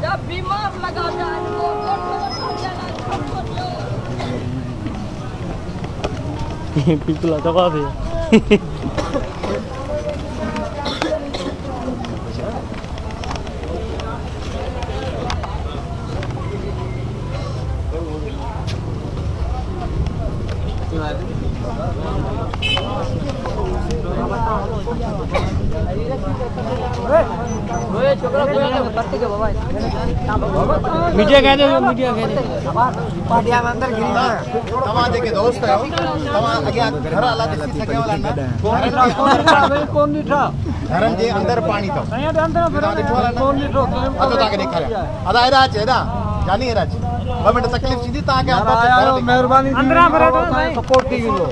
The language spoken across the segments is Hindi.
जब बीमार लगा जाए पिछला दबा दे मीडिया कह दे पाटिया में अंदर गिरी है तमा देके दोस्त है तमा अगिया घर आला दिसी सके वाला ना कौन नहीं था धरम जे अंदर पानी तो अंदर कौन नहीं था अतो ताके दिखाया अदा एरा एरा जानी एरा 2 मिनट तकलीफ थी ताके मेहरबानी अंदर भरे तो सपोर्ट की लो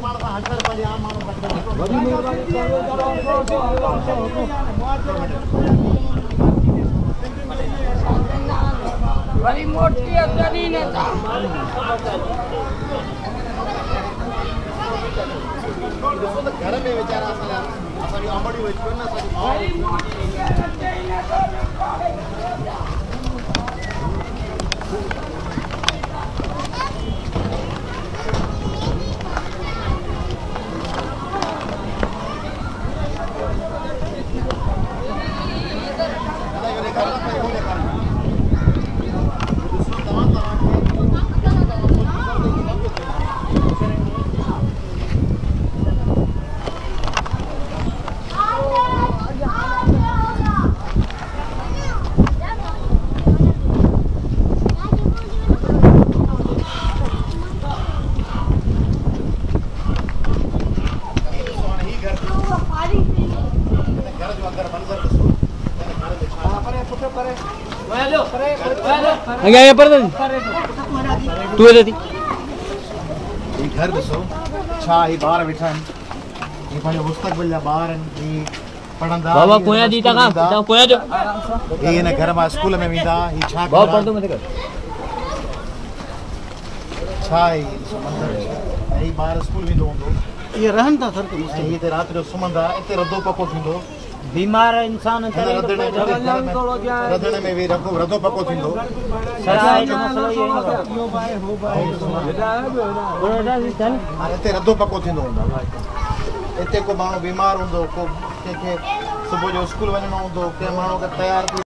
बड़ी मोटी जमीन है घर में बेचारा असारी आंबड़ी होई ना ये पर तू है दी ये घर दसो छा ही बाहर बैठा है ये पंहिंजो मुस्तक़बिल जा ॿार आहिनि ही पढ़ंदा बाबा कोया दी ता कोया जो ये हिन घर मां स्कूल में वेंदा ही छा बाबा पढ़ दो मत कर छा ही मंदर ही ॿार स्कूल वेंदो हूंदो ये रहन था सर ही ते रात जो सुम्हंदा इते रदो पको थींदो बीमार इंसान रधण में भी रदो पको थींदो इते रदो पको थींदो हूंदो इते को माण्हू बीमार हूंदो को कंहिंखे सुबुह जो स्कूल वञिणो हूंदो कंहिं माण्हू खे तयार थी